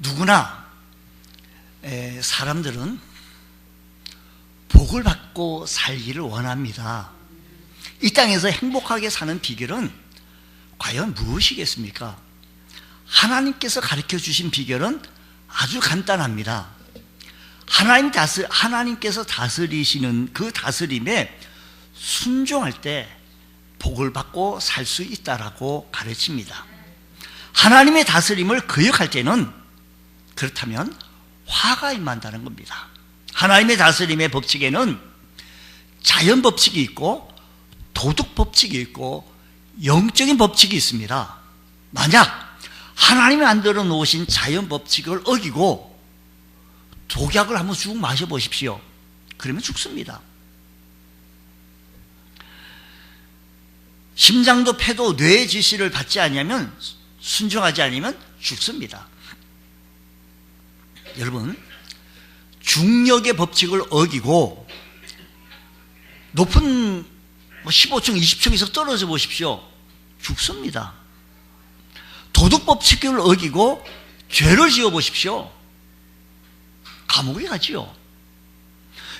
누구나 사람들은 복을 받고 살기를 원합니다. 이 땅에서 행복하게 사는 비결은 과연 무엇이겠습니까? 하나님께서 가르쳐 주신 비결은 아주 간단합니다. 하나님께서 다스리시는 그 다스림에 순종할 때 복을 받고 살 수 있다라고 가르칩니다. 하나님의 다스림을 거역할 때는 그렇다면 화가 임한다는 겁니다. 하나님의 다스림의 법칙에는 자연 법칙이 있고 도덕 법칙이 있고 영적인 법칙이 있습니다. 만약 하나님이 만들어 놓으신 자연 법칙을 어기고 독약을 한번 쭉 마셔보십시오. 그러면 죽습니다. 심장도 폐도 뇌의 지시를 받지 않으면, 순종하지 않으면 죽습니다. 여러분, 중력의 법칙을 어기고 높은 15층, 20층에서 떨어져 보십시오. 죽습니다. 도덕 법칙을 어기고 죄를 지어 보십시오. 감옥에 가지요.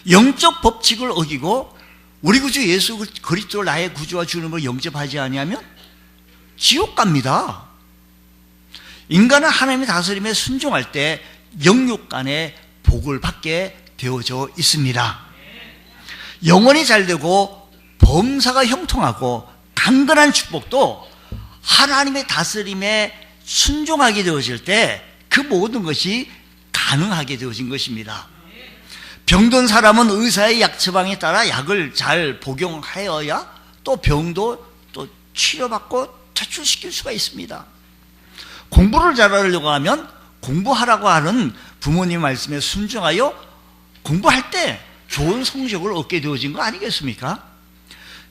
영적 법칙을 어기고 우리 구주 예수 그리스도를 나의 구주와 주님을 영접하지 아니하면 지옥 갑니다. 인간은 하나님의 다스림에 순종할 때 영육간에 복을 받게 되어져 있습니다. 영혼이 잘되고 범사가 형통하고 강건한 축복도 하나님의 다스림에 순종하게 되어질 때 그 모든 것이 가능하게 되어진 것입니다. 병든 사람은 의사의 약 처방에 따라 약을 잘 복용하여야 또 병도 또 치료받고 퇴출시킬 수가 있습니다. 공부를 잘하려고 하면 공부하라고 하는 부모님 말씀에 순종하여 공부할 때 좋은 성적을 얻게 되어진 거 아니겠습니까?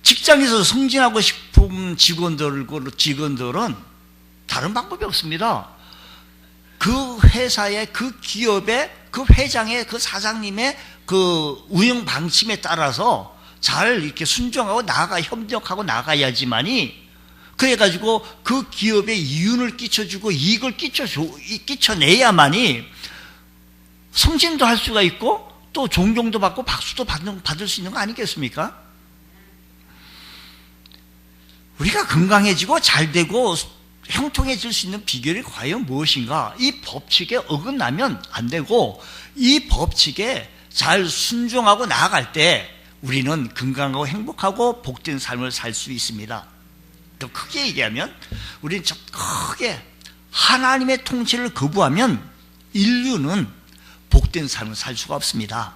직장에서 승진하고 싶은 직원들은 다른 방법이 없습니다. 그 회사의, 그 기업의, 그 회장의, 그 사장님의 그 운영 방침에 따라서 잘 이렇게 순종하고 협력하고 나가야지만이, 그래가지고 그 기업에 이윤을 끼쳐주고 이익을 끼쳐내야만이 승진도 할 수가 있고 또 존경도 받고 박수도 받을 수 있는 거 아니겠습니까? 우리가 건강해지고 잘되고 형통해질 수 있는 비결이 과연 무엇인가? 이 법칙에 어긋나면 안 되고 이 법칙에 잘 순종하고 나아갈 때 우리는 건강하고 행복하고 복된 삶을 살 수 있습니다. 더 크게 얘기하면 우리는 좀 크게 하나님의 통치를 거부하면 인류는 복된 삶을 살 수가 없습니다.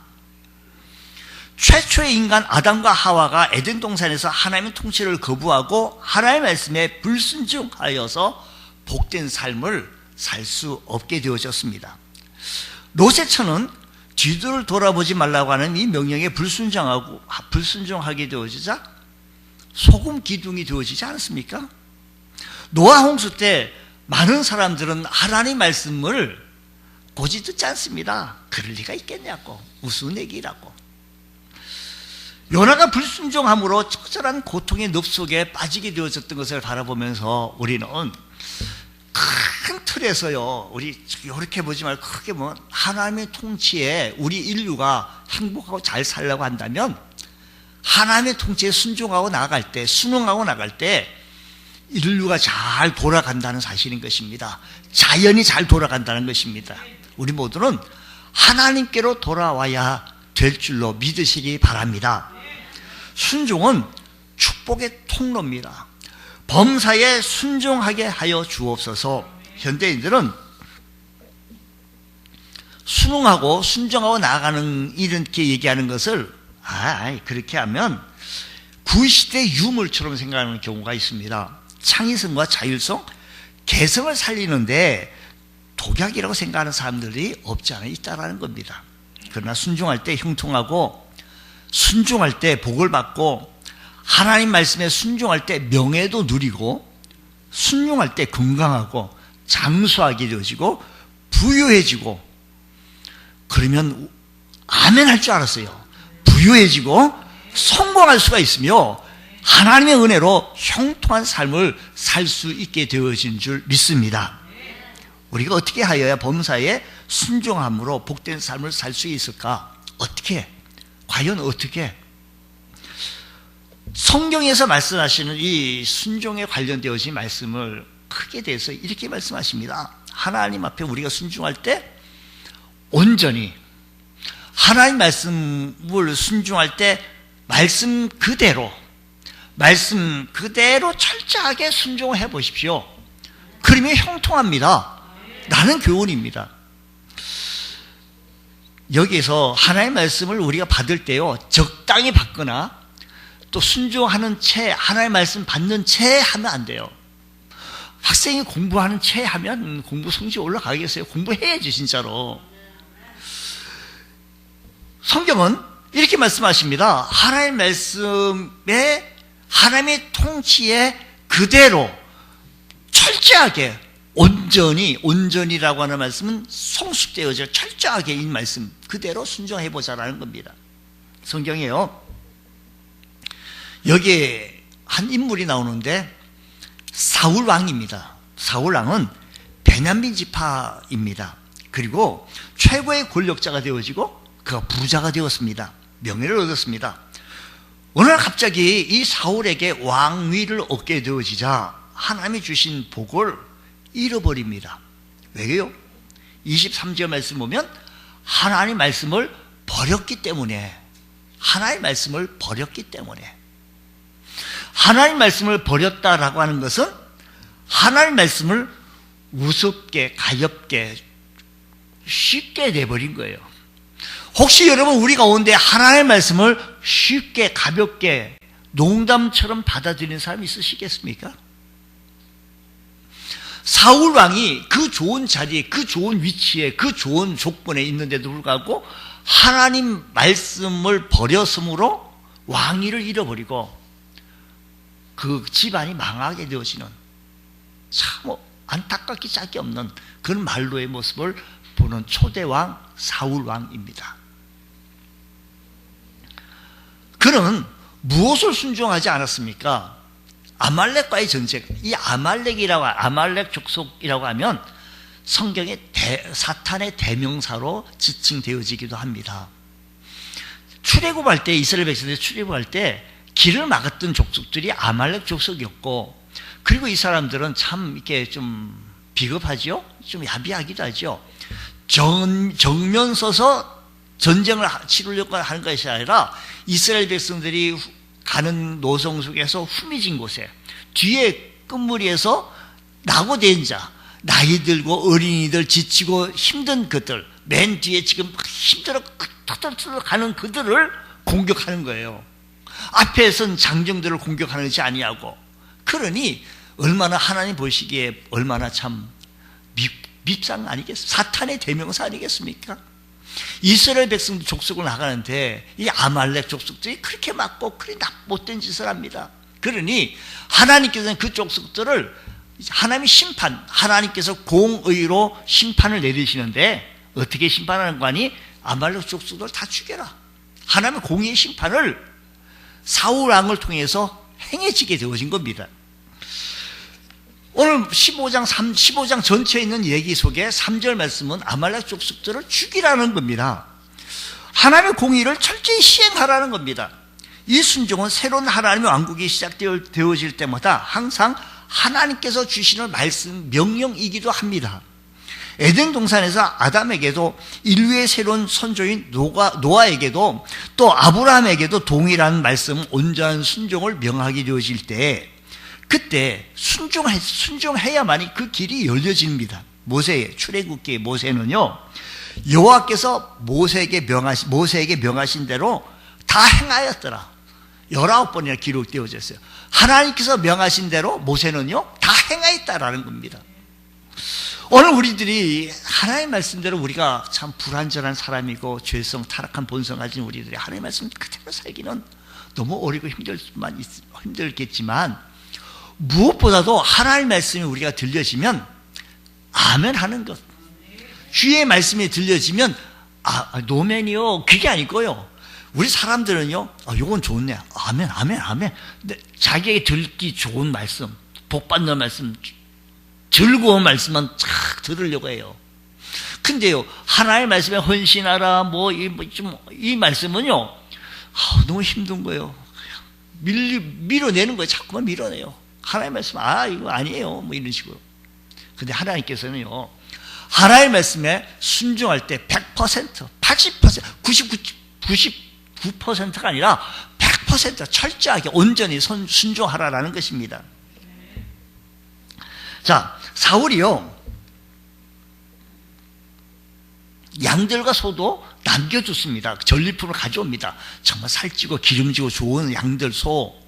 최초의 인간 아담과 하와가 에덴 동산에서 하나님의 통치를 거부하고 하나님의 말씀에 불순종하여서 복된 삶을 살 수 없게 되어졌습니다. 롯의 뒤를 돌아보지 말라고 하는 이 명령에 불순종하게 되어지자 소금 기둥이 되어지지 않았습니까? 노아 홍수 때 많은 사람들은 하나님의 말씀을 고지 듣지 않습니다. 그럴 리가 있겠냐고, 우스운 얘기라고. 요나가 불순종함으로 처절한 고통의 늪 속에 빠지게 되어졌던 것을 바라보면서 우리는 큰 틀에서요, 우리 이렇게 보지 말고 크게 보면 하나님의 통치에 우리 인류가 행복하고 잘 살려고 한다면 하나님의 통치에 순종하고 나아갈 때, 순응하고 나갈 때 인류가 잘 돌아간다는 사실인 것입니다. 자연이 잘 돌아간다는 것입니다. 우리 모두는 하나님께로 돌아와야 될 줄로 믿으시기 바랍니다. 순종은 축복의 통로입니다. 범사에 순종하게 하여 주옵소서. 현대인들은 순응하고 순종하고 나아가는 이렇게 얘기하는 것을 그렇게 하면 구시대 유물처럼 생각하는 경우가 있습니다. 창의성과 자율성, 개성을 살리는데 독약이라고 생각하는 사람들이 없지 않아 있다는 겁니다. 그러나 순종할 때 형통하고, 순종할 때 복을 받고, 하나님 말씀에 순종할 때 명예도 누리고, 순종할 때 건강하고 장수하게 되어지고 부유해지고, 그러면 아멘 할 줄 알았어요. 부유해지고 성공할 수가 있으며 하나님의 은혜로 형통한 삶을 살 수 있게 되어진 줄 믿습니다. 우리가 어떻게 하여야 범사에 순종함으로 복된 삶을 살 수 있을까? 어떻게? 과연 어떻게? 성경에서 말씀하시는 이 순종에 관련되어진 말씀을 크게 대해서 이렇게 말씀하십니다. 하나님 앞에 우리가 순종할 때 온전히, 하나님 말씀을 순종할 때 말씀 그대로 철저하게 순종을 해 보십시오. 그러면 형통합니다. 라는 교훈입니다. 여기에서 하나님의 말씀을 우리가 받을 때요, 적당히 받거나 또 순종하는 채, 하나님의 말씀 받는 채 하면 안 돼요. 학생이 공부하는 채 하면 공부 성적이 올라가겠어요? 공부해야지 진짜로. 성경은 이렇게 말씀하십니다. 하나님의 말씀에, 하나님의 통치에 그대로 철저하게, 온전히라고 하는 말씀은 성숙되어져 철저하게 이 말씀 그대로 순종해보자라는 겁니다. 성경에요, 여기에 한 인물이 나오는데 사울 왕입니다. 사울 왕은 베냐민 지파입니다. 그리고 최고의 권력자가 되어지고 그가 부자가 되었습니다. 명예를 얻었습니다. 어느 날 갑자기 이 사울에게 왕위를 얻게 되어지자 하나님이 주신 복을 잃어버립니다. 왜요? 23절 말씀 보면 하나님 말씀을 버렸기 때문에, 하나님 말씀을 버렸기 때문에. 하나님 말씀을 버렸다라고 하는 것은 하나님 말씀을 우습게, 가엽게, 쉽게 내버린 거예요. 혹시 여러분 우리 가운데 하나님의 말씀을 쉽게, 가볍게, 농담처럼 받아들이는 사람이 있으시겠습니까? 사울 왕이 그 좋은 자리에, 그 좋은 위치에, 그 좋은 조건에 있는데도 불구하고 하나님 말씀을 버렸으므로 왕위를 잃어버리고 그 집안이 망하게 되어지는, 참 안타깝기 짝이 없는 그런 말로의 모습을 보는 초대왕 사울 왕입니다. 그는 무엇을 순종하지 않았습니까? 아말렉과의 전쟁. 이 아말렉 족속이라고 하면 성경의 사탄의 대명사로 지칭되어지기도 합니다. 출애굽할 때, 이스라엘 백성들이 출애굽할 때 길을 막았던 족속들이 아말렉 족속이었고, 그리고 이 사람들은 참 이렇게 좀 비겁하죠? 좀 야비하기도 하죠. 정면 서서 전쟁을 치르려고 하는 것이 아니라 이스라엘 백성들이 가는 노성 속에서 후미진 곳에 뒤에 끝무리에서 낙오된 자, 나이 들고 어린이들, 지치고 힘든 그들, 맨 뒤에 지금 힘들어 터덜터덜 가는 그들을 공격하는 거예요. 앞에선 장정들을 공격하는 것이 아니하고. 그러니 얼마나 하나님 보시기에 얼마나 참 밉상 아니겠습니까? 사탄의 대명사 아니겠습니까? 이스라엘 백성들 족속을 나가는데 이 아말렉 족속들이 그렇게 막고 그렇게 못된 짓을 합니다. 그러니 하나님께서는 그 족속들을 하나님의 심판, 하나님께서 공의로 심판을 내리시는데 어떻게 심판하는 거 아니? 아말렉 족속들을 다 죽여라. 하나님의 공의의 심판을 사울 왕을 통해서 행해지게 되어진 겁니다. 오늘 15장 전체에 있는 얘기 속에 3절 말씀은 아말렉 족속들을 죽이라는 겁니다. 하나님의 공의를 철저히 시행하라는 겁니다. 이 순종은 새로운 하나님의 왕국이 시작되어질 때마다 항상 하나님께서 주시는 말씀, 명령이기도 합니다. 에덴 동산에서 아담에게도 인류의 새로운 선조인 노아에게도 또 아브라함에게도 동일한 말씀, 온전한 순종을 명하게 되어질 때 그때 순종해야만이 그 길이 열려집니다. 출애굽기의 모세는요, 여호와께서 모세에게 명하신 대로 다 행하였더라. 19번이나 기록되어졌어요. 하나님께서 명하신 대로 모세는요 다 행하였다라는 겁니다. 오늘 우리들이 하나님의 말씀대로, 우리가 참 불완전한 사람이고 죄성, 타락한 본성 가진 우리들이 하나님의 말씀 그대로 살기는 너무 어리고 힘들겠지만 무엇보다도 하나님의 말씀이 우리가 들려지면 아멘 하는 것. 주의 말씀이 들려지면 노멘이요, 그게 아니고요. 우리 사람들은요, 요건 좋네, 아멘. 근데 자기에게 듣기 좋은 말씀, 복 받는 말씀 즐거운 말씀만 쫙 들으려고 해요. 근데요, 하나님의 말씀에 헌신하라, 이 말씀은요, 너무 힘든 거예요. 밀어내는 거예요. 자꾸만 밀어내요. 하나님의 말씀, 이거 아니에요. 이런 식으로. 근데 하나님께서는요, 하나님의 말씀에 순종할 때 100%, 80%, 99%가 아니라 100% 철저하게 온전히 순종하라라는 것입니다. 자, 사울이요, 양들과 소도 남겨줬습니다. 전리품을 가져옵니다. 정말 살찌고 기름지고 좋은 양들, 소.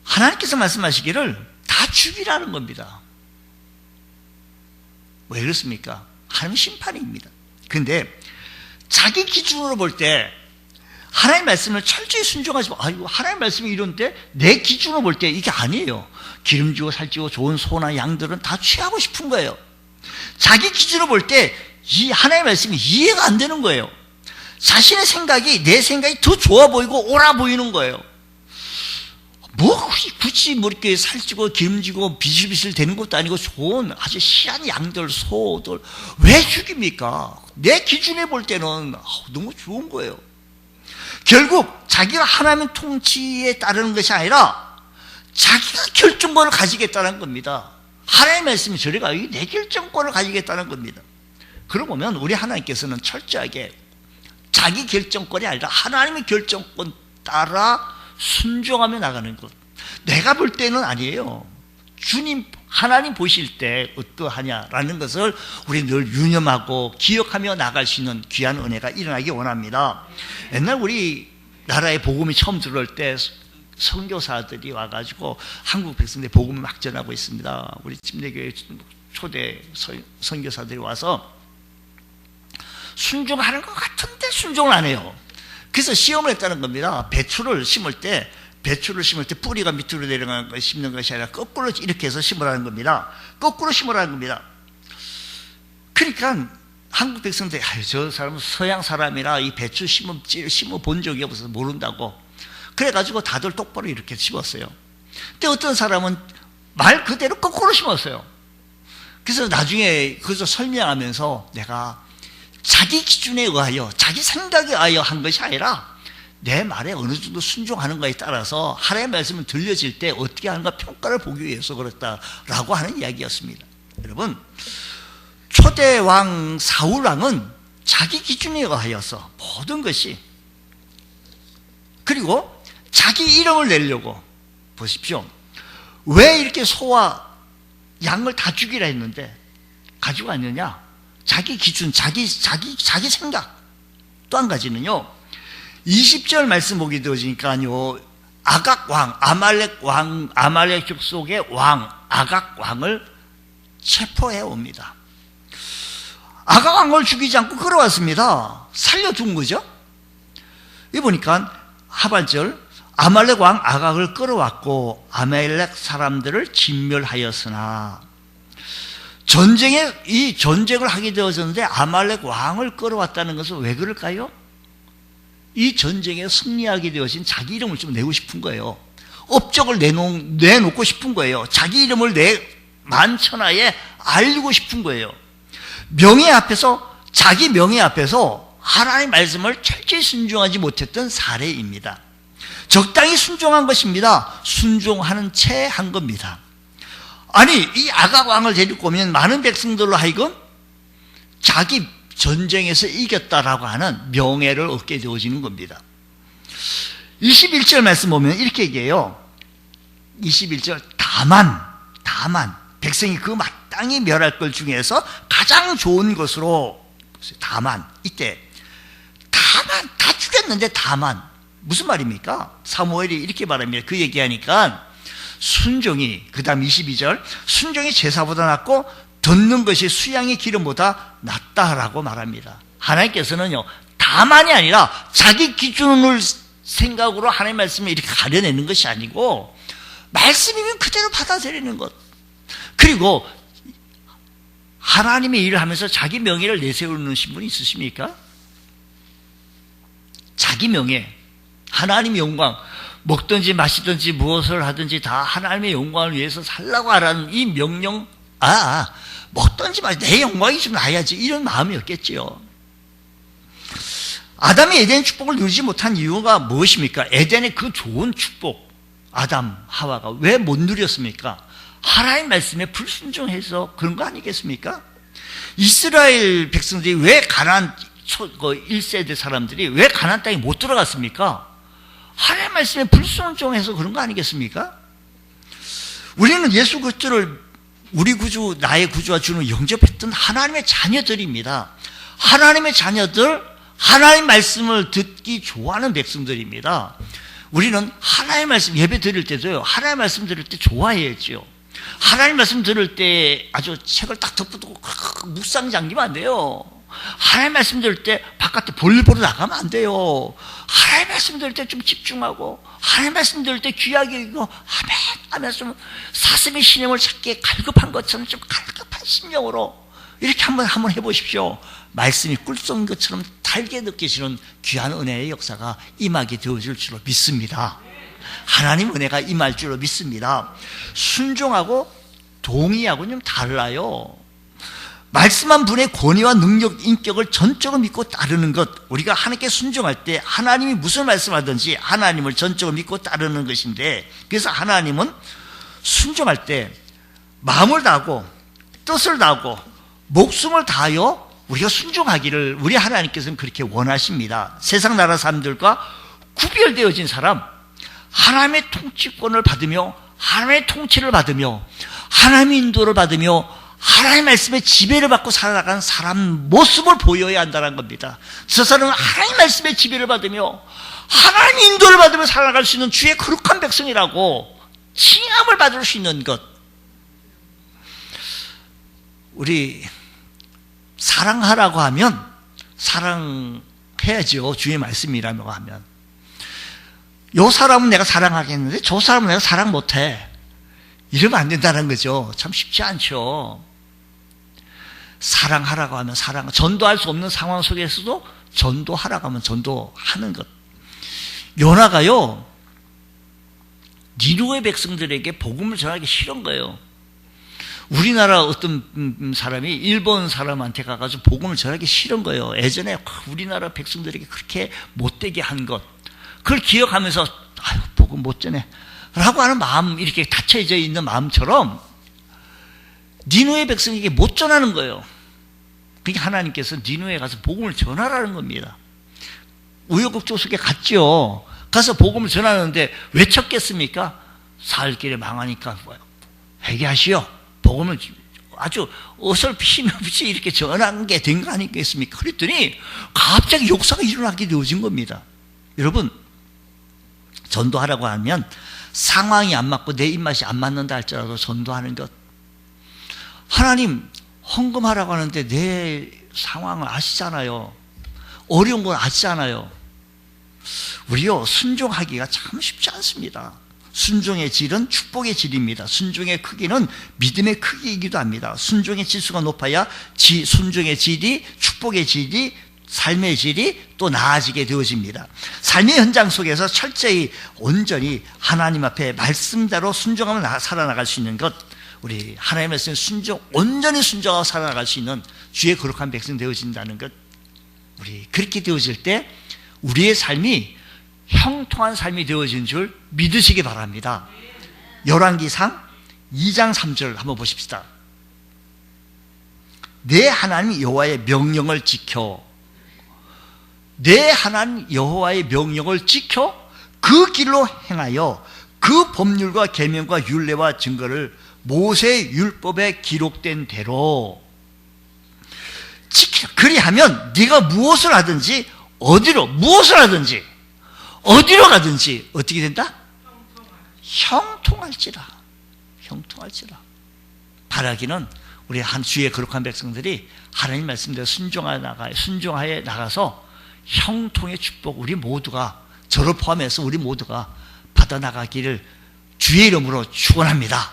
하나님께서 말씀하시기를 다 죽이라는 겁니다. 왜 그렇습니까? 하나님 심판입니다. 근데 자기 기준으로 볼 때 하나님 말씀을 철저히 순종하지 마. 하나님 말씀이 이런데 내 기준으로 볼 때 이게 아니에요. 기름지고 살찌고 좋은 소나 양들은 다 취하고 싶은 거예요. 자기 기준으로 볼 때 이 하나님의 말씀이 이해가 안 되는 거예요. 자신의 생각이 내 생각이 더 좋아 보이고 옳아 보이는 거예요. 굳이 이렇게 살찌고 기름지고 비실비실 되는 것도 아니고 좋은 아주 희한 양들, 소들 왜 죽입니까? 내 기준에 볼 때는 너무 좋은 거예요. 결국 자기가 하나님의 통치에 따르는 것이 아니라 자기가 결정권을 가지겠다는 겁니다. 하나님의 말씀이 저리가 내 결정권을 가지겠다는 겁니다. 그러고 보면 우리 하나님께서는 철저하게 자기 결정권이 아니라 하나님의 결정권 따라 순종하며 나가는 것. 내가 볼 때는 아니에요. 주님, 하나님 보실 때 어떠하냐라는 것을 우리 늘 유념하고 기억하며 나갈 수 있는 귀한 은혜가 일어나기 원합니다. 옛날 우리 나라에 복음이 처음 들어올 때 선교사들이 와가지고 한국 백성들의 복음을 막 전하고 있습니다. 우리 침례교회 초대 선교사들이 와서 순종하는 것 같은데 순종을 안 해요. 그래서 시험을 했다는 겁니다. 배추를 심을 때 뿌리가 밑으로 내려가는 거 심는 것이 아니라 거꾸로 이렇게 해서 심으라는 겁니다. 거꾸로 심으라는 겁니다. 그러니까 한국 백성들이 저 사람은 서양 사람이라 이 배추 심어 본 적이 없어서 모른다고. 그래가지고 다들 똑바로 이렇게 심었어요. 근데 어떤 사람은 말 그대로 거꾸로 심었어요. 그래서 나중에 그것을 설명하면서 내가 자기 기준에 의하여 자기 생각에 의하여 한 것이 아니라 내 말에 어느 정도 순종하는 것에 따라서 하나님의 말씀을 들려질 때 어떻게 하는가 평가를 보기 위해서 그렇다라고 하는 이야기였습니다. 여러분, 초대왕 사울왕은 자기 기준에 의하여서 모든 것이, 그리고 자기 이름을 내려고, 보십시오. 왜 이렇게 소와 양을 다 죽이라 했는데 가지고 왔느냐? 자기 기준, 자기 생각. 또 한 가지는요, 20절 말씀 보게 되어지니까요, 아각 왕, 아말렉 족속의 왕, 아각 왕을 체포해 옵니다. 아각 왕을 죽이지 않고 끌어왔습니다. 살려둔 거죠. 여기 보니까 하반절, 아말렉 왕 아각을 끌어왔고 아말렉 사람들을 진멸하였으나, 이 전쟁을 하게 되어졌는데 아말렉 왕을 끌어왔다는 것은 왜 그럴까요? 이 전쟁에 승리하게 되어진 자기 이름을 좀 내고 싶은 거예요. 업적을 내놓고 싶은 거예요. 자기 이름을 만천하에 알리고 싶은 거예요. 자기 명예 앞에서 하나님의 말씀을 철저히 순종하지 못했던 사례입니다. 적당히 순종한 것입니다. 순종하는 채 한 겁니다. 아니, 이 아각 왕을 데리고 오면 많은 백성들로 하여금 자기 전쟁에서 이겼다라고 하는 명예를 얻게 되어지는 겁니다. 21절 말씀 보면 이렇게 얘기해요. 21절, 다만 백성이 그 마땅히 멸할 것 중에서 가장 좋은 것으로, 다만, 이때 다만, 다 죽였는데 다만, 무슨 말입니까? 사무엘이 이렇게 말합니다. 그 얘기하니까 순종이, 그 다음 22절, 순종이 제사보다 낫고 듣는 것이 수양의 기름보다 낫다라고 말합니다. 하나님께서는요, 다만이 아니라 자기 기준을 생각으로 하나님의 말씀을 이렇게 가려내는 것이 아니고 말씀이면 그대로 받아들이는 것. 그리고 하나님의 일을 하면서 자기 명예를 내세우는 분이 있으십니까? 자기 명예, 하나님의 영광, 먹든지 마시든지 무엇을 하든지 다 하나님의 영광을 위해서 살라고 하라는 이 명령, 먹든지 마시든지 내 영광이 좀 나야지, 이런 마음이었겠지요. 아담이 에덴 축복을 누리지 못한 이유가 무엇입니까? 에덴의 그 좋은 축복, 아담, 하와가 왜 못 누렸습니까? 하나님 말씀에 불순종해서 그런 거 아니겠습니까? 이스라엘 백성들이 왜 가나안 1세대 사람들이 왜 가나안 땅에 못 들어갔습니까? 하나님 말씀에 불순종해서 그런 거 아니겠습니까? 우리는 예수 그리스도를 우리 구주, 나의 구주와 주는 영접했던 하나님의 자녀들입니다. 하나님의 자녀들, 하나님 말씀을 듣기 좋아하는 백성들입니다. 우리는 하나님 말씀 예배 드릴 때도요, 하나님 말씀 들을 때 좋아해야지요. 하나님 말씀 들을 때 아주 책을 딱 덮어두고 묵상 잠기면 안 돼요. 하나님 말씀 들을 때 바깥에 볼일 보러 나가면 안 돼요. 하나님 말씀 들을 때 좀 집중하고, 하나님 말씀 들을 때 귀하게 읽고 아멘 하면서 사슴의 신령을 찾기에 갈급한 것처럼 좀 갈급한 심령으로 이렇게 한번 해보십시오. 말씀이 꿀성인 것처럼 달게 느끼시는 귀한 은혜의 역사가 임하게 되어질 줄로 믿습니다. 하나님 은혜가 임할 줄로 믿습니다. 순종하고 동의하고는 좀 달라요. 말씀한 분의 권위와 능력, 인격을 전적으로 믿고 따르는 것, 우리가 하나님께 순종할 때 하나님이 무슨 말씀하든지 하나님을 전적으로 믿고 따르는 것인데, 그래서 하나님은 순종할 때 마음을 다하고 뜻을 다하고 목숨을 다하여 우리가 순종하기를 우리 하나님께서는 그렇게 원하십니다. 세상 나라 사람들과 구별되어진 사람, 하나님의 통치권을 받으며 하나님의 통치를 받으며 하나님의 인도를 받으며 하나님의 말씀에 지배를 받고 살아가는 사람 모습을 보여야 한다는 겁니다. 저 사람은 하나님의 말씀에 지배를 받으며 하나님의 인도를 받으며 살아갈 수 있는 주의 거룩한 백성이라고 칭함을 받을 수 있는 것. 우리 사랑하라고 하면 사랑해야죠. 주의 말씀이라고 하면. 요 사람은 내가 사랑하겠는데 저 사람은 내가 사랑 못해, 이러면 안 된다는 거죠. 참 쉽지 않죠. 사랑하라고 하면 사랑, 전도할 수 없는 상황 속에서도 전도하라고 하면 전도하는 것. 요나가요, 니누의 백성들에게 복음을 전하기 싫은 거예요. 우리나라 어떤 사람이 일본 사람한테 가가지고 복음을 전하기 싫은 거예요. 예전에 우리나라 백성들에게 그렇게 못되게 한 것, 그걸 기억하면서 아유 복음 못 전해 라고 하는 마음, 이렇게 닫혀져 있는 마음처럼 니누의 백성에게 못 전하는 거예요. 그러니까 하나님께서 니누에 가서 복음을 전하라는 겁니다. 우여곡절 속에 갔죠. 가서 복음을 전하는데 왜 쳤겠습니까? 살 길에 망하니까 회개하시오, 복음을 아주 어설피 없이 이렇게 전한 게 된 거 아니겠습니까? 그랬더니 갑자기 역사가 일어나게 되어진 겁니다. 여러분, 전도하라고 하면 상황이 안 맞고 내 입맛이 안 맞는다 할지라도 전도하는 것. 하나님 헌금하라고 하는데 내 상황을 아시잖아요. 어려운 건 아시잖아요. 우리요, 순종하기가 참 쉽지 않습니다. 순종의 질은 축복의 질입니다. 순종의 크기는 믿음의 크기이기도 합니다. 순종의 질수가 높아야 순종의 질이, 축복의 질이, 삶의 질이 또 나아지게 되어집니다. 삶의 현장 속에서 철저히 온전히 하나님 앞에 말씀대로 순종하며 살아나갈 수 있는 것, 우리 하나님의 말씀에 온전히 순종하고 살아나갈 수 있는 주의 거룩한 백성 되어진다는 것, 우리 그렇게 되어질 때 우리의 삶이 형통한 삶이 되어진 줄 믿으시기 바랍니다. 열왕기상 2장 3절 한번 보십시다. 내 하나님 여호와의 명령을 지켜, 내 하나님 여호와의 명령을 지켜 그 길로 행하여 그 법률과 계명과 율례와 증거를 모세의 율법에 기록된 대로 지키라. 그리하면 네가 무엇을 하든지 무엇을 하든지 어디로 가든지 어떻게 된다? 형통할지라. 바라기는 우리 한 주의 거룩한 백성들이 하나님 말씀대로 순종하여 나가서 형통의 축복, 우리 모두가, 저를 포함해서 우리 모두가 받아나가기를 주의 이름으로 축원합니다.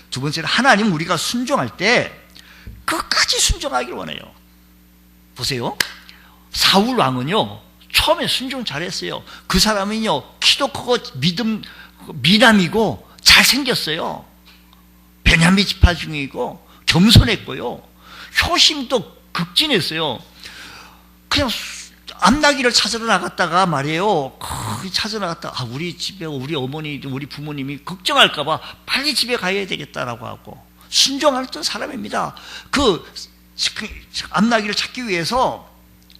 두 번째는 하나님 우리가 순종할 때 끝까지 순종하기를 원해요. 보세요. 사울 왕은요, 처음에 순종 잘했어요. 그 사람은요, 키도 크고 미남이고 잘생겼어요. 베냐민 지파 중이고 겸손했고요. 효심도 극진했어요. 그냥 암나기를 찾으러 나갔다가 말이에요. 찾으러 나갔다가 우리 집에 우리 어머니, 우리 부모님이 걱정할까봐 빨리 집에 가야 되겠다라고 하고 순종했던 사람입니다. 그 암나기를 찾기 위해서,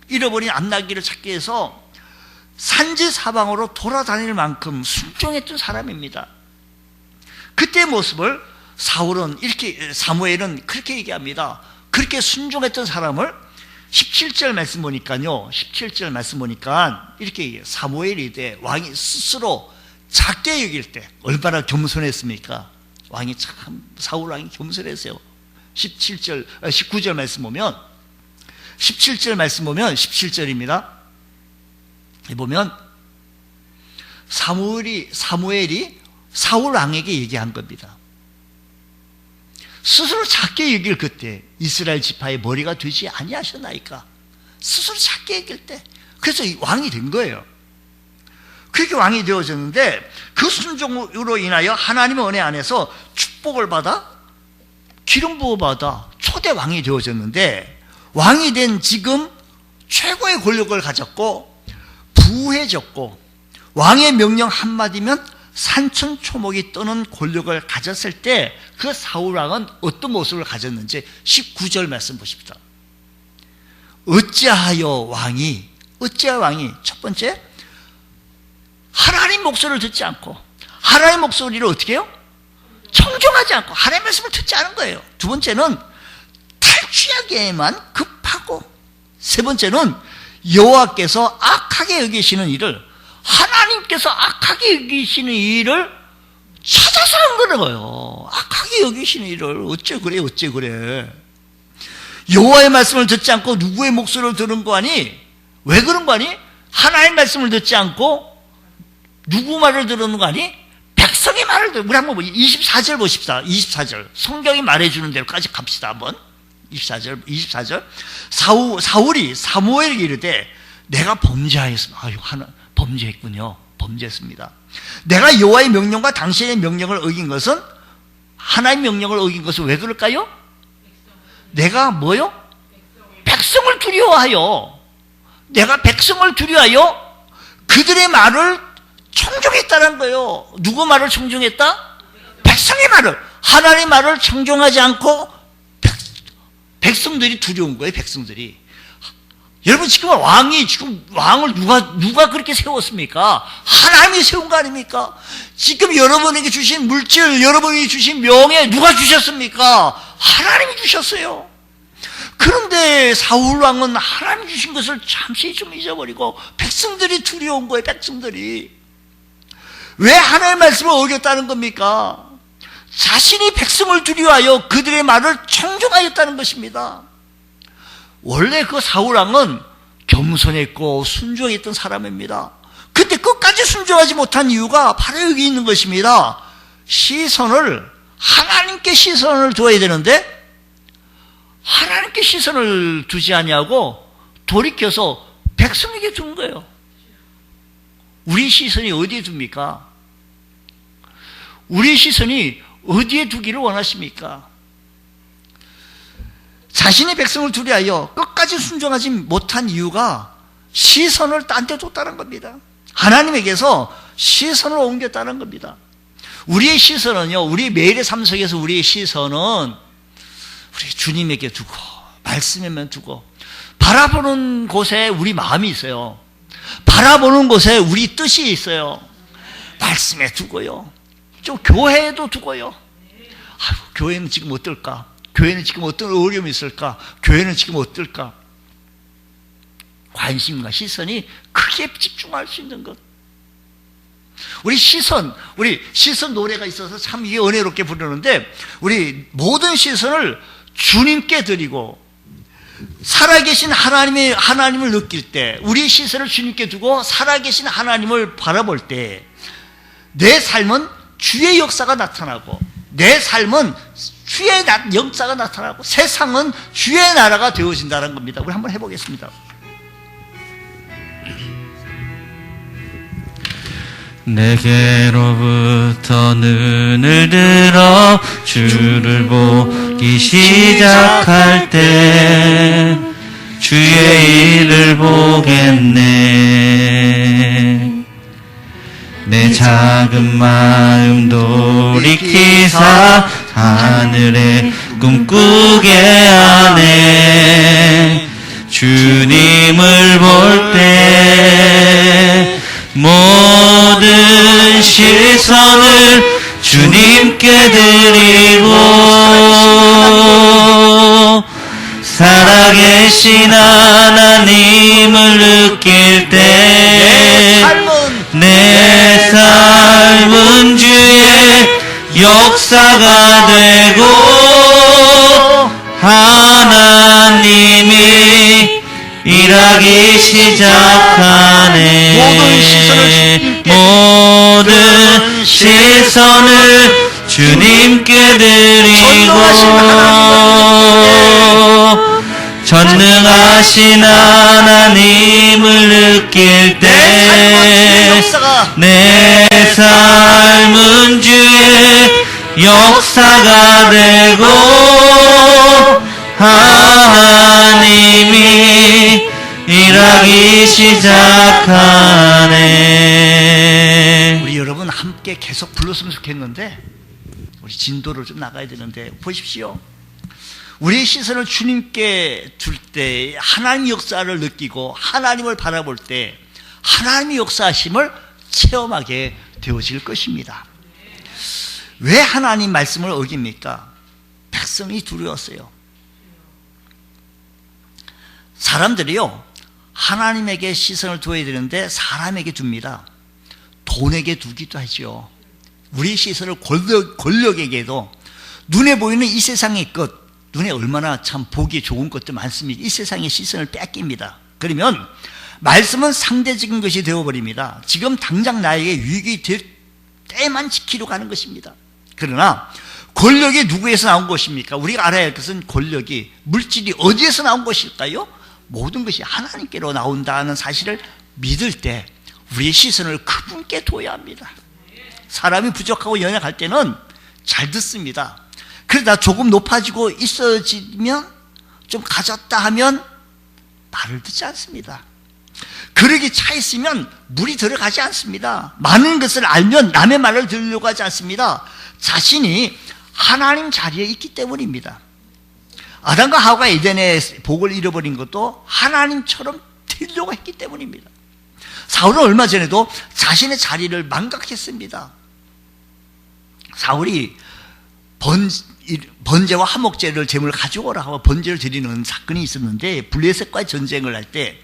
잃어버린 암나기를 찾기 위해서 산지 사방으로 돌아다닐 만큼 순종했던 사람입니다. 그때의 모습을 사무엘은 그렇게 얘기합니다. 그렇게 순종했던 사람을 17절 말씀 보니까요, 17절 말씀 보니까 이렇게 얘기해요. 사무엘이 돼 왕이 스스로 작게 여길 때 얼마나 겸손했습니까? 왕이 참, 사울 왕이 겸손했어요. 19절 말씀 보면, 17절 말씀 보면 17절입니다. 보면 사무엘이 사울 왕에게 얘기한 겁니다. 스스로 작게 여길 그때 이스라엘 지파의 머리가 되지 아니하셨나이까? 스스로 작게 여길 때, 그래서 왕이 된 거예요. 그렇게 왕이 되어졌는데 그 순종으로 인하여 하나님의 은혜 안에서 축복을 받아 기름 부어 받아 초대 왕이 되어졌는데, 왕이 된 지금 최고의 권력을 가졌고 부해졌고 왕의 명령 한마디면 산천초목이 떠는 권력을 가졌을 때 그 사울왕은 어떤 모습을 가졌는지 19절 말씀 보십시다. 어찌하여 왕이 첫 번째, 하나님 목소리를 듣지 않고, 하나님 목소리를 어떻게 해요? 청종하지 않고 하나님 말씀을 듣지 않은 거예요. 두 번째는 탈취하기에만 급하고, 세 번째는 여호와께서 악하게 여기시는 일을, 하나님께서 악하게 여기시는 일을 찾아서 한 거예요. 악하게 여기시는 일을 어째 그래. 여호와의 말씀을 듣지 않고 누구의 목소리를 들은 거 아니? 왜 그런 거 아니? 하나님의 말씀을 듣지 않고 누구 말을 들은 거 아니? 백성의 말을 우리 한번 24절 보십시다. 24절 성경이 말해주는 대로까지 갑시다. 한번 24절 사울이 사무엘에게 이르되 내가 범죄하였습니다. 범죄했군요. 범죄했습니다. 내가 여호와의 명령과 당신의 명령을 어긴 것은, 하나님의 명령을 어긴 것은 왜 그럴까요? 내가 뭐요? 백성을 두려워하여, 내가 백성을 두려워하여 그들의 말을 청종했다는 거예요. 누구 말을 청종했다? 백성의 말을, 하나님의 말을 청종하지 않고 백성들이 두려운 거예요. 백성들이. 여러분, 지금 왕을 누가 그렇게 세웠습니까? 하나님이 세운 거 아닙니까? 지금 여러분에게 주신 물질, 여러분이 주신 명예 누가 주셨습니까? 하나님이 주셨어요. 그런데 사울 왕은 하나님 주신 것을 잠시 좀 잊어버리고 백성들이 두려운 거예요. 백성들이. 왜 하나님의 말씀을 어겼다는 겁니까? 자신이 백성을 두려워하여 그들의 말을 청종하였다는 것입니다. 원래 그 사울왕은 겸손했고 순종했던 사람입니다. 근데 끝까지 순종하지 못한 이유가 바로 여기 있는 것입니다. 하나님께 시선을 둬야 되는데 하나님께 시선을 두지 아니하고 돌이켜서 백성에게 둔 거예요. 우리 시선이 어디에 둡니까? 우리 시선이 어디에 두기를 원하십니까? 자신의 백성을 두려하여 끝까지 순종하지 못한 이유가 시선을 딴 데 뒀다는 겁니다. 하나님에게서 시선을 옮겼다는 겁니다. 우리의 시선은요, 우리 매일의 삶 속에서 우리의 시선은 우리 주님에게 두고, 말씀에만 두고, 바라보는 곳에 우리 마음이 있어요. 바라보는 곳에 우리 뜻이 있어요. 말씀에 두고요. 좀 교회에도 두고요. 아이고, 교회는 지금 어떨까? 교회는 지금 어떤 어려움이 있을까? 교회는 지금 어떨까? 관심과 시선이 크게 집중할 수 있는 것. 우리 시선 노래가 있어서 참 이게 은혜롭게 부르는데, 우리 모든 시선을 주님께 드리고 살아계신 하나님을 느낄 때, 우리 시선을 주님께 두고 살아계신 하나님을 바라볼 때 내 삶은 주의 역사가 나타나고, 내 삶은 주의 역사가 나타나고, 세상은 주의 나라가 되어진다는 겁니다. 우리 한번 해보겠습니다. 내게로부터 눈을 들어 주를 보기 시작할 때 주의 일을 보겠네. 내 작은 마음 돌이키사 하늘에 꿈꾸게 하네. 주님을 볼 때 모든 시선을 주님께 드리고 살아계신 하나님을 느낄 때 내 삶은 주의 역사가 되고 하나님이 일하기 시작하네. 모든 시선을 주님께 드리고 전능하신 하나님을 느낄 때 내 삶은 주의 역사가 되고 하나님이 일하기 시작하네. 우리 여러분 함께 계속 불렀으면 좋겠는데 우리 진도를 좀 나가야 되는데 보십시오. 우리의 시선을 주님께 둘 때 하나님의 역사를 느끼고 하나님을 바라볼 때 하나님의 역사하심을 체험하게 되어질 것입니다. 왜 하나님 말씀을 어깁니까? 백성이 두려웠어요. 사람들이요 하나님에게 시선을 둬야 되는데 사람에게 둡니다. 돈에게 두기도 하죠. 우리 시선을 권력에게도 눈에 보이는 이 세상의 것, 눈에 얼마나 참 보기 좋은 것도 많습니다. 이 세상의 시선을 뺏깁니다. 그러면 말씀은 상대적인 것이 되어버립니다. 지금 당장 나에게 유익이 될 때만 지키려고 하는 것입니다. 그러나 권력이 누구에서 나온 것입니까? 우리가 알아야 할 것은 권력이 물질이 어디에서 나온 것일까요? 모든 것이 하나님께로 나온다는 사실을 믿을 때 우리의 시선을 그분께 둬야 합니다. 사람이 부족하고 연약할 때는 잘 듣습니다. 그러다 조금 높아지고 있어지면 좀 가졌다 하면 말을 듣지 않습니다. 그릇이 차 있으면 물이 들어가지 않습니다. 많은 것을 알면 남의 말을 들으려고 하지 않습니다. 자신이 하나님 자리에 있기 때문입니다. 아담과 하와가 에덴의 복을 잃어버린 것도 하나님처럼 되려고 했기 때문입니다. 사울은 얼마 전에도 자신의 자리를 망각했습니다. 사울이 번제와 화목제를 제물을 가져오라 하고 번제를 드리는 사건이 있었는데 블레셋과의 전쟁을 할 때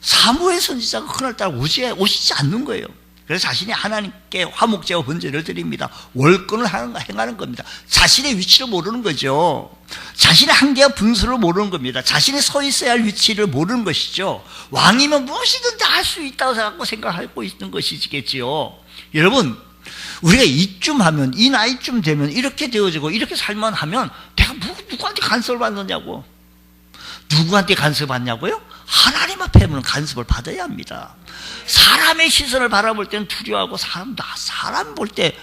사무엘 선지자가 그날따라 오시지 않는 거예요. 그래서 자신이 하나님께 화목제와 번제를 드립니다. 월권을 행하는 겁니다. 자신의 위치를 모르는 거죠. 자신의 한계와 분수를 모르는 겁니다. 자신이 서 있어야 할 위치를 모르는 것이죠. 왕이면 무엇이든 다 할 수 있다고 생각하고 있는 것이겠지요. 여러분, 우리가 이쯤 하면, 이 나이쯤 되면 이렇게 되어지고 이렇게 살만 하면 내가 누구한테 간섭을 받느냐고. 누구한테 간섭을 받냐고요? 하나님 앞에는 간섭을 받아야 합니다. 사람의 시선을 바라볼 때는 두려워하고 사람 볼 때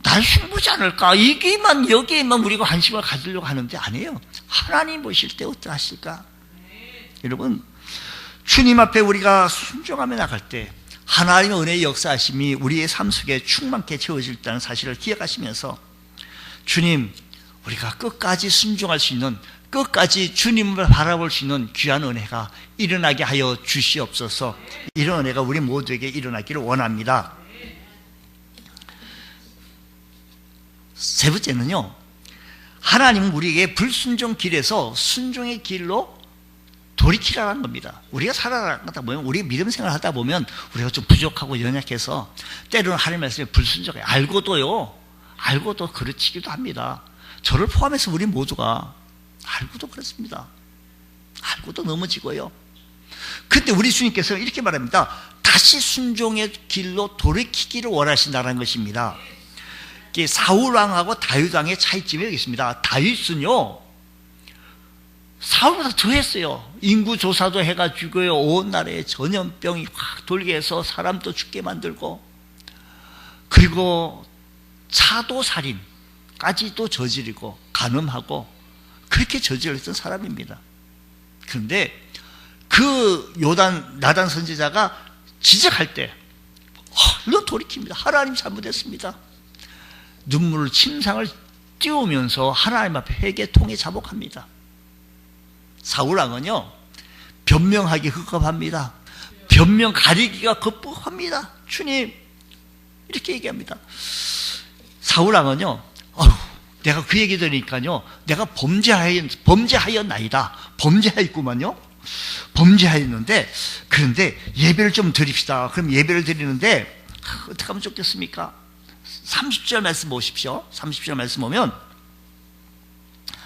날 흉보지 않을까? 여기에만 우리가 관심을 가지려고 하는데 아니에요. 하나님 보실 때 어떠하실까? 여러분, 주님 앞에 우리가 순종하며 나갈 때 하나님의 은혜의 역사하심이 우리의 삶 속에 충만케 채워질 다는 사실을 기억하시면서 주님, 우리가 끝까지 순종할 수 있는, 끝까지 주님을 바라볼 수 있는 귀한 은혜가 일어나게 하여 주시옵소서. 이런 은혜가 우리 모두에게 일어나기를 원합니다. 세 번째는요, 하나님은 우리에게 불순종 길에서 순종의 길로 돌이키라는 겁니다. 우리가 살아가다 보면, 우리 믿음 생활을 하다 보면 우리가 좀 부족하고 연약해서 때로는 하나님 말씀에 불순종해요. 알고도 그르치기도 합니다. 저를 포함해서 우리 모두가 알고도 그렇습니다. 알고도 넘어지고요. 그때 우리 주님께서 이렇게 말합니다. 다시 순종의 길로 돌이키기를 원하신다는 것입니다. 사울 왕하고 다윗 왕의 차이점이 여기 있습니다. 다윗은요, 사울보다 더 했어요. 인구조사도 해가지고요, 온 나라에 전염병이 확 돌게 해서 사람도 죽게 만들고, 그리고 차도살인까지도 저지르고 간음하고 그렇게 저질렀던 사람입니다. 그런데 그 나단 선지자가 지적할 때 얼른 돌이킵니다. 하나님 잘못했습니다. 눈물을 침상을 띄우면서 하나님 앞에 회개 통해 자복합니다. 사울왕은요, 변명하기 급급합니다. 변명 가리기가 급급합니다. 주님, 이렇게 얘기합니다. 사울왕은요, 내가 그 얘기 들으니까요, 내가 범죄하였나이다. 범죄하였구만요. 범죄하였는데, 그런데 예배를 좀 드립시다. 그럼 예배를 드리는데 어떻게 하면 좋겠습니까? 30절 말씀 보십시오. 30절 말씀 보면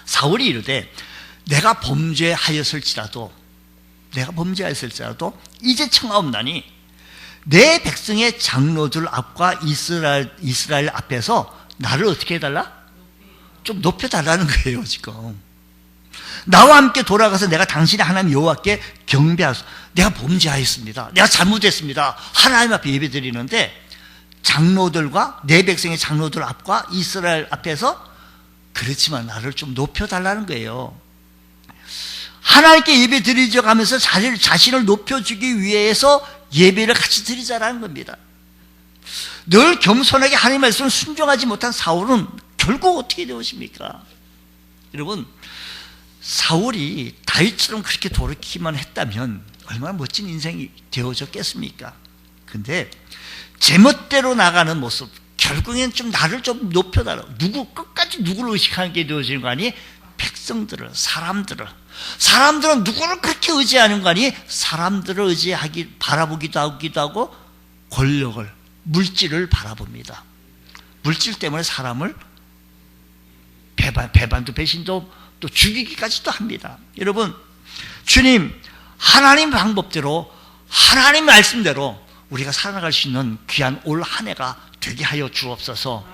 사울이 이르되 내가 범죄하였을지라도 이제 청하옵나니 내 백성의 장로들 앞과 이스라엘 앞에서 나를 어떻게 해달라? 좀 높여달라는 거예요. 지금 나와 함께 돌아가서 내가 당신의 하나님 여호와께 경배하소. 내가 범죄하였습니다. 내가 잘못했습니다. 하나님 앞에 예배드리는데 장로들과 내 백성의 장로들 앞과 이스라엘 앞에서 그렇지만 나를 좀 높여달라는 거예요. 하나님께 예배 드리죠 하면서 자신을 높여주기 위해서 예배를 같이 드리자라는 겁니다. 늘 겸손하게 하나님 말씀을 순종하지 못한 사울은 결국 어떻게 되었습니까? 여러분, 사울이 다윗처럼 그렇게 돌이키만 했다면 얼마나 멋진 인생이 되어졌겠습니까? 근데 제멋대로 나가는 모습, 결국엔 좀 나를 좀 높여달라. 끝까지 누구를 의식하는 게 되어지는 거 아니? 백성들을, 사람들은 누구를 그렇게 의지하는 거 아니? 사람들을 바라보기도 하고 권력을, 물질을 바라봅니다. 물질 때문에 사람을 배반도 배신도 또 죽이기까지도 합니다. 여러분, 주님, 하나님 방법대로, 하나님 말씀대로 우리가 살아갈 수 있는 귀한 올 한 해가 되게 하여 주옵소서.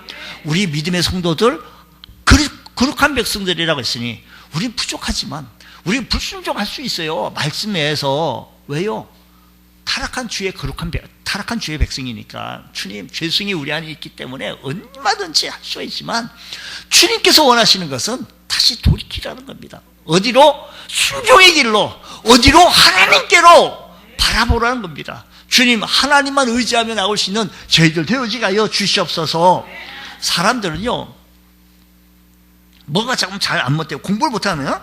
우리 믿음의 성도들, 거룩한 백성들이라고 했으니 우린 부족하지만 우리는 불순종할 수 있어요. 말씀에서. 왜요? 타락한 주의 백성이니까. 주님, 죄성이 우리 안에 있기 때문에 얼마든지 할 수가 있지만 주님께서 원하시는 것은 다시 돌이키라는 겁니다. 어디로? 순종의 길로, 어디로? 하나님께로 바라보라는 겁니다. 주님, 하나님만 의지하며 나올 수 있는 저희들 되어지게 하여 주시옵소서. 사람들은요, 뭐가 조금 잘 안 못해요. 공부를 못하면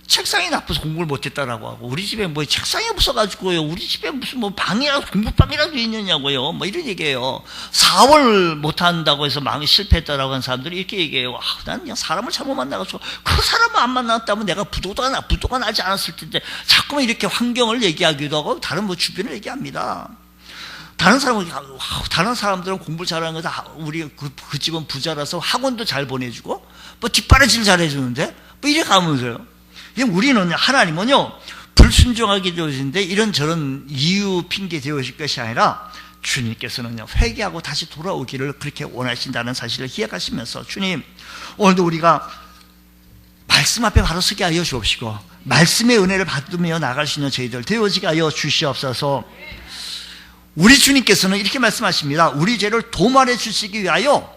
책상이 나빠서 공부를 못했다라고 하고, 우리 집에 뭐 책상이 없어가지고요, 우리 집에 무슨 뭐 방이라도, 공부방이라도 있느냐고요, 뭐 이런 얘기예요. 사업을 못한다고 해서 실패했다라고 하는 사람들이 이렇게 얘기해요. 난 그냥 사람을 잘못 만나가지고 그 사람을 안 만났다면 내가 부도가 나지 않았을 텐데, 자꾸만 이렇게 환경을 얘기하기도 하고 다른 뭐 주변을 얘기합니다. 다른 사람들은 공부를 잘하는 거다. 우리 그 집은 부자라서 학원도 잘 보내주고 뭐 뒷바라지를 잘해주는데 뭐 이래 가면서요. 우리는, 하나님은요, 불순종하게 되어지는데 이런저런 이유 핑계 되어질 것이 아니라 주님께서는요, 회개하고 다시 돌아오기를 그렇게 원하신다는 사실을 기억하시면서, 주님, 오늘도 우리가 말씀 앞에 바로 서게 하여 주옵시고 말씀의 은혜를 받으며 나갈 수 있는 저희들 되어지게 하여 주시옵소서. 우리 주님께서는 이렇게 말씀하십니다. 우리 죄를 도말해 주시기 위하여,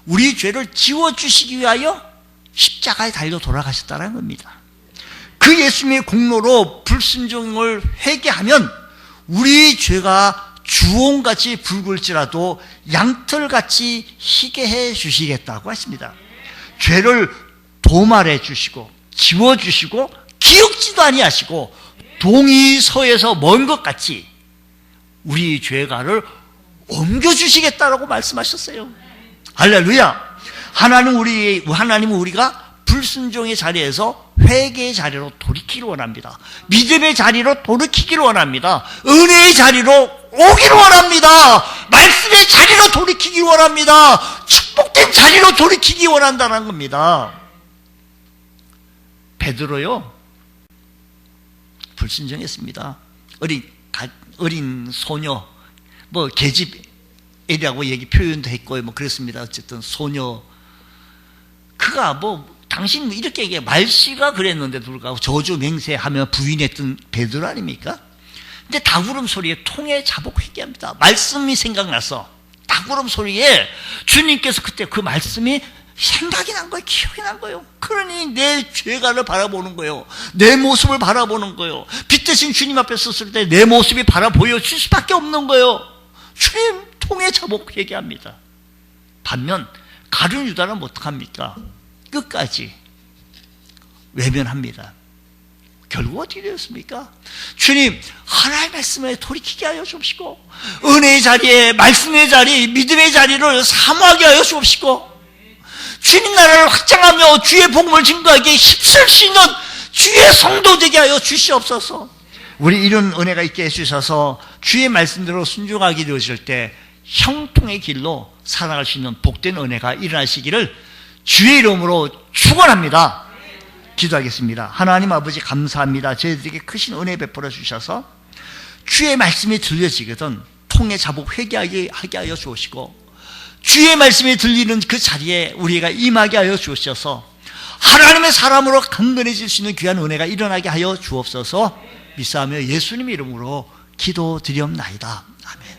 우리 죄를 지워주시기 위하여 십자가에 달려 돌아가셨다는 겁니다. 그 예수님의 공로로 불순종을 회개하면 우리 죄가 주홍같이 붉을지라도 양털같이 희게 해 주시겠다고 하십니다. 죄를 도말해 주시고 지워주시고 기억지도 아니하시고 동이 서에서 먼 것 같이 우리 죄가를 옮겨주시겠다라고 말씀하셨어요. 할렐루야. 하나님은 우리가 불순종의 자리에서 회개의 자리로 돌이키기를 원합니다. 믿음의 자리로 돌이키기를 원합니다. 은혜의 자리로 오기를 원합니다. 말씀의 자리로 돌이키기 원합니다. 축복된 자리로 돌이키기 원한다는 겁니다. 베드로요, 불순종했습니다. 어린 소녀, 뭐 계집애라고 표현도 했고요, 뭐 그랬습니다. 어쨌든 소녀, 그가 뭐 당신 이렇게 얘기해. 말씨가 그랬는데도 불구하고 저주 맹세하며 부인했던 베드로 아닙니까? 근데 닭울음 소리에 통해 자복 회개합니다. 말씀이 생각나서 닭울음 소리에 주님께서 그때 그 말씀이 생각이 난 거예요. 기억이 난 거예요. 그러니 내 죄가를 바라보는 거예요. 내 모습을 바라보는 거예요. 빛 대신 주님 앞에 섰을 때 내 모습이 바라 보여질 수밖에 없는 거예요. 주님 통해 자복 회개합니다. 반면 가룟 유다는 어떡합니까? 끝까지 외면합니다. 결국 어떻게 되었습니까? 주님, 하나님의 말씀에 돌이키게 하여 주옵시고, 은혜의 자리에, 말씀의 자리, 믿음의 자리를 사모하게 하여 주옵시고, 주님 나라를 확장하며 주의 복음을 증거하기에 힘쓸 수 있는 주의 성도 되게 하여 주시옵소서. 우리 이런 은혜가 있게 해주셔서 주의 말씀대로 순종하게 되어질 때 형통의 길로 살아갈 수 있는 복된 은혜가 일어나시기를 주의 이름으로 축원합니다. 기도하겠습니다. 하나님 아버지 감사합니다. 저희들에게 크신 은혜 베풀어 주셔서 주의 말씀이 들려지거든 통해 자복 회개하게 하여 주시고, 주의 말씀이 들리는 그 자리에 우리가 임하게 하여 주셔서 하나님의 사람으로 강건해질 수 있는 귀한 은혜가 일어나게 하여 주옵소서. 믿사하며 예수님 이름으로 기도드리옵나이다. 아멘.